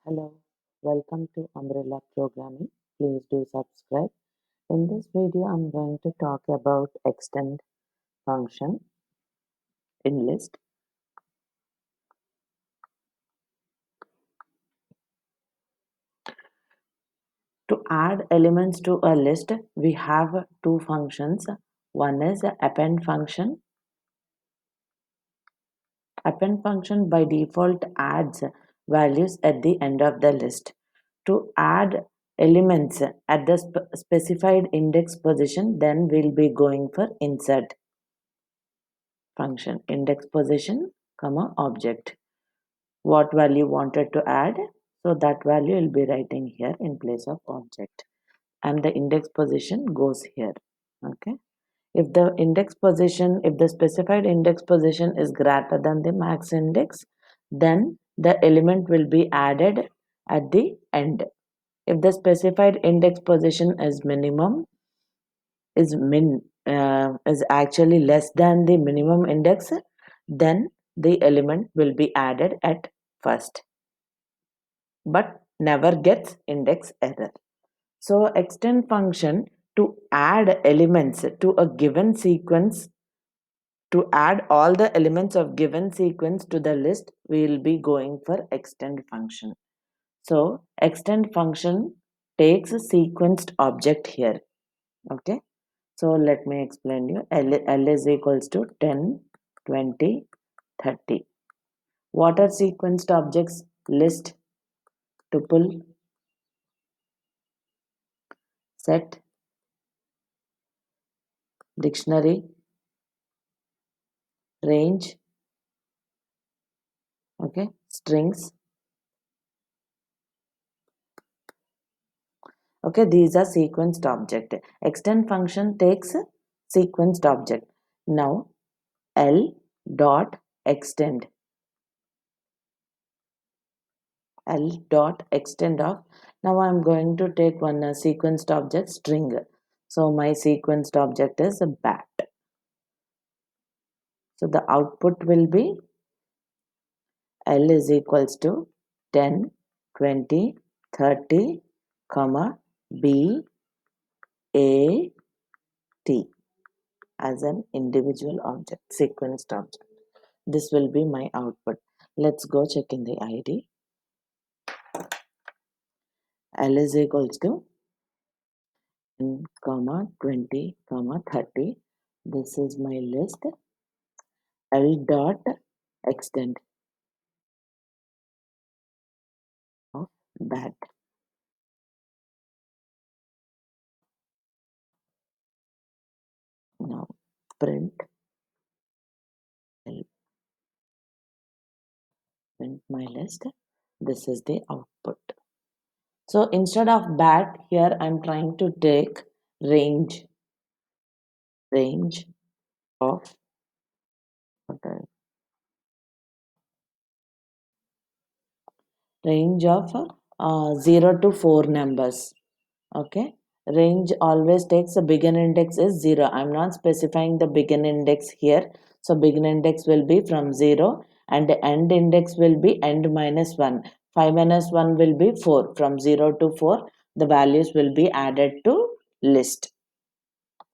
Hello, welcome to Umbrella Programming. Please do subscribe. In this video, I'm going to talk about extend function in list. To add elements to a list, we have two functions. One is append function. Append function by default adds values at the end of the list. To add elements at the specified index position, then we'll be going for insert function, index position, comma object. What value wanted to add, so that value will be writing here in place of object, and the index position goes here. Okay, if the specified index position is greater than the max index, then the element will be added at the end. If the specified index position is is actually less than the minimum index, then the element will be added at first, but never gets index error. So extend function to add elements to a given sequence, to add all the elements of given sequence to the list, we will be going for extend function. So extend function takes a sequenced object here. Okay, so let me explain you. L is equals to 10, 20, 30. What are sequenced objects? List, tuple, set, dictionary, range, okay, strings. Okay, these are sequenced object. Extend function takes sequenced object. Now L dot extend. L dot extend of. Now I'm going to take one sequenced object string. So my sequenced object is a bat. So the output will be L is equals to 10, 20, 30, comma, B, A, T as an individual object, sequenced object. This will be my output. Let's go check in the ID. L is equals to 10, comma, 20, comma, 30. This is my list. L dot extend of that. Now print L, print my list. This is the output. So instead of bat, here I'm trying to take range of, okay, range of 0 to 4 numbers. Okay, range always takes a begin index is 0. I'm not specifying the begin index here, so begin index will be from 0 and the end index will be end minus 1. 5 minus 1 will be 4. From 0 to 4 the values will be added to list.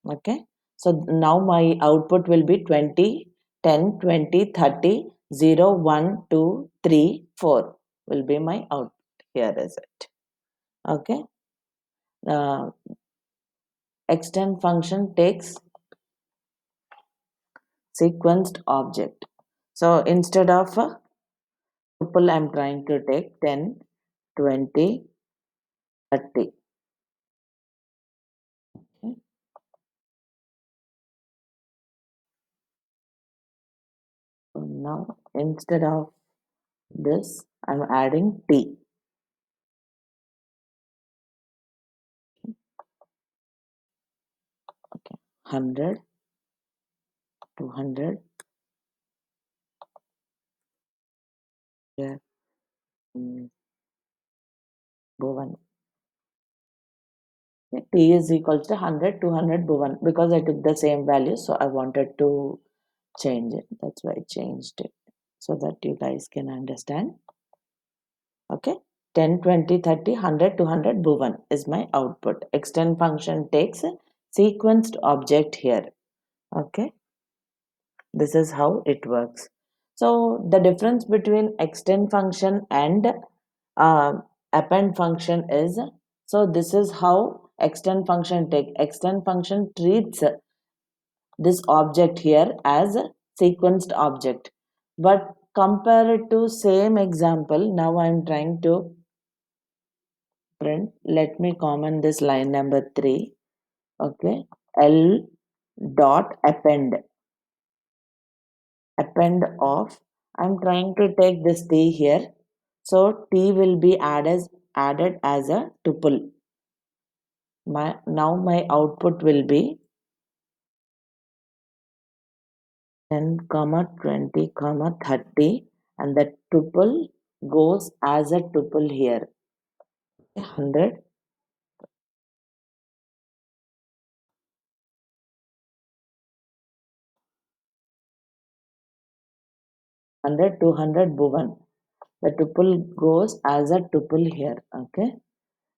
Okay, so now my output will be 20, 10, 20, 30, 0, 1, 2, 3, 4 will be my output. Here is it. Okay, uh, extend function takes sequenced object. So instead of a tuple, I'm trying to take 10, 20, 30. Okay. So now instead of this, I'm adding T. Okay. 100, 200. Yeah. Bhuvan. T is equals to 100, 200, Bhuvan, because I took the same value, so I wanted to change it. That's why I changed it, so that you guys can understand. Okay. 10, 20, 30, 100, 200, Bhuvan is my output. Extend function takes a sequenced object here. Okay, this is how it works. So the difference between extend function and uh, append function is, so this is how extend function treats this object here as a sequenced object. But compare it to same example. Now I'm trying to print. Let me comment this line number 3. Okay. L dot append of, I'm trying to take this t here. So t will be added as a tuple. Now my output will be 10 comma 20 comma 30, and the tuple goes as a tuple here. 100, 200, Bhuvan. The tuple goes as a tuple here. Okay.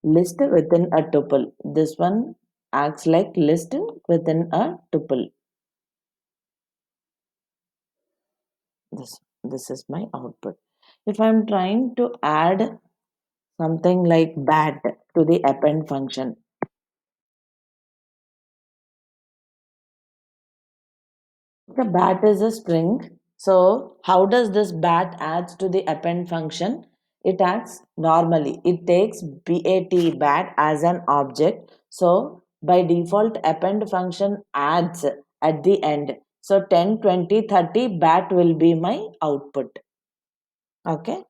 List within a tuple. This one acts like list within a tuple. This is my output. If I'm trying to add something like bat to the append function, the bat is a string. So how does this bat adds to the append function? It acts normally. It takes bat as an object. So by default append function adds at the end. So 10, 20, 30 bat will be my output. Okay.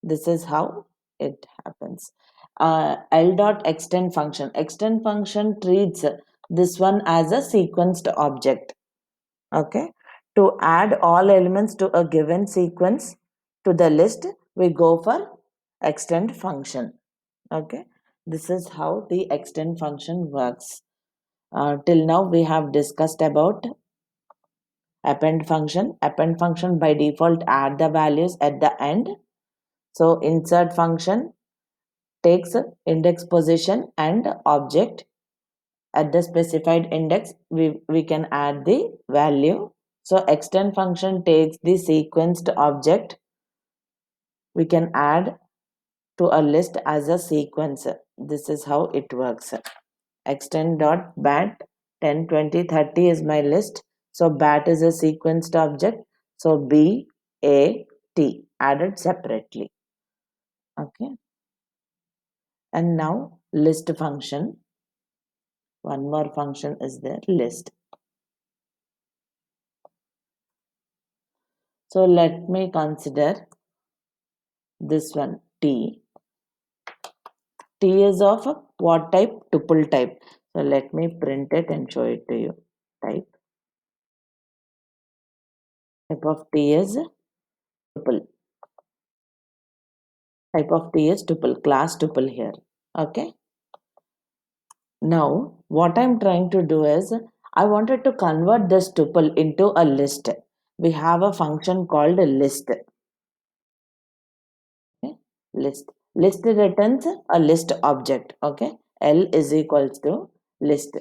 This is how it happens. L dot extend function. Extend function treats this one as a sequenced object. Okay. To add all elements to a given sequence to the list, we go for extend function. Okay. This is how the extend function works. Till now, we have discussed about append function. Append function by default add the values at the end. So insert function takes index position and object. At the specified index, we can add the value. So extend function takes the sequenced object. We can add to a list as a sequence. This is how it works. Extend dot bat 10, 20, 30 is my list. So bat is a sequenced object. So B, A, T added separately. Okay. And now list function. One more function is there, list. So let me consider this one, T. T is of what type? Tuple type. So let me print it and show it to you. Type of T is tuple. Type of T is tuple, class tuple here. Okay. Now, what I'm trying to do is, I wanted to convert this tuple into a list. We have a function called list. Okay. List returns a list object. Okay. L is equals to list.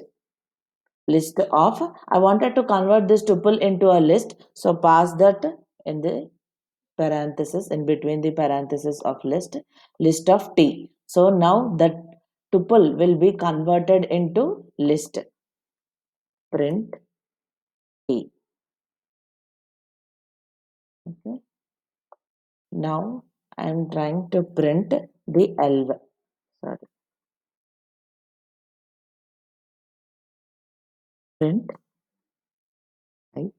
List of, I wanted to convert this tuple into a list. So pass that in the parenthesis, in between the parenthesis of list of T. So now that tuple will be converted into list. Print T. Okay. Now I am trying to print the L. Sorry. Print type.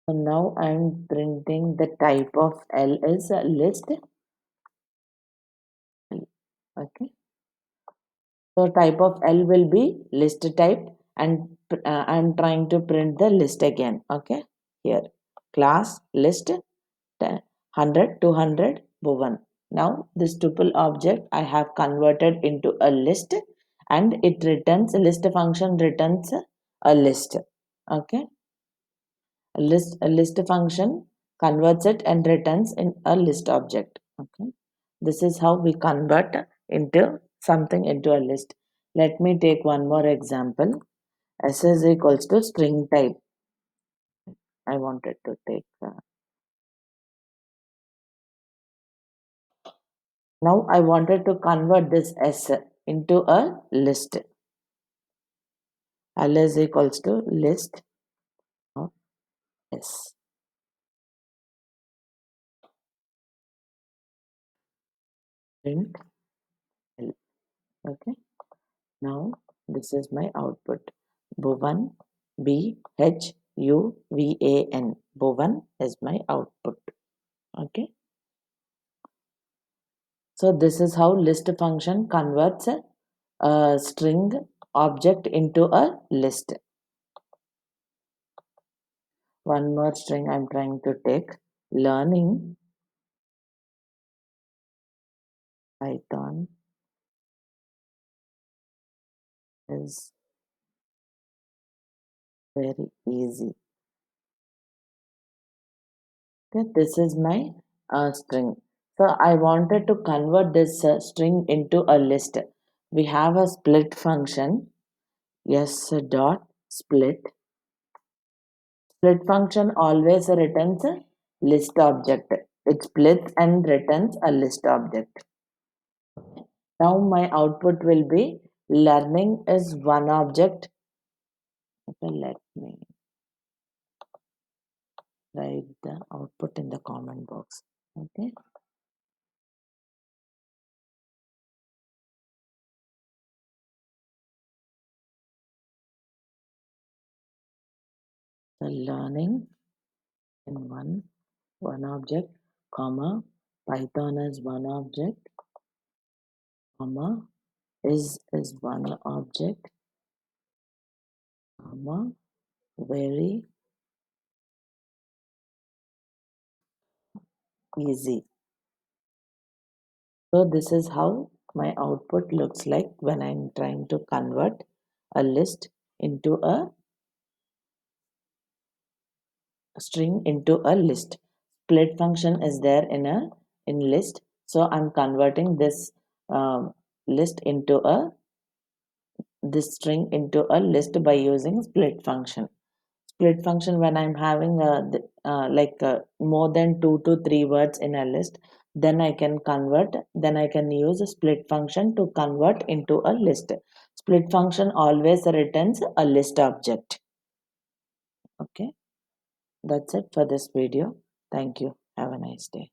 So now I am printing the type of L is a list. Okay. So type of L will be list type, and I'm trying to print the list again. Okay. Here class list 100, 200, Bhuvan. Now this tuple object I have converted into a list, and it returns, list function returns a list. Okay, a list function converts it and returns in a list object. Okay, this is how we convert into something into a list. Let me take one more example. S is equals to string type. I wanted to take now I wanted to convert this S into a list. L is equals to list of S. Print L. Okay. Now this is my output. Bhuvan, Bhuvan. Bhuvan is my output. Okay. So this is how list function converts a string object into a list. One more string I'm trying to take. Learning Python is very easy. Okay, this is my string. So I wanted to convert this string into a list. We have a split function. Yes, dot split. Split function always returns a list object. It splits and returns a list object. Now my output will be learning is one object. Okay, let me write the output in the comment box. Okay. So learning in one object, comma, Python as one object, comma, is one object, comma, very easy. So this is how my output looks like when I'm trying to convert a list into a string into a list. Split function is there in list, so I'm converting this list into a this string into a list by using split function. Split function, when I'm having more than 2 to 3 words in a list, then I can use a split function to convert into a list. Split function always returns a list object. Okay, that's it for this video. Thank you. Have a nice day.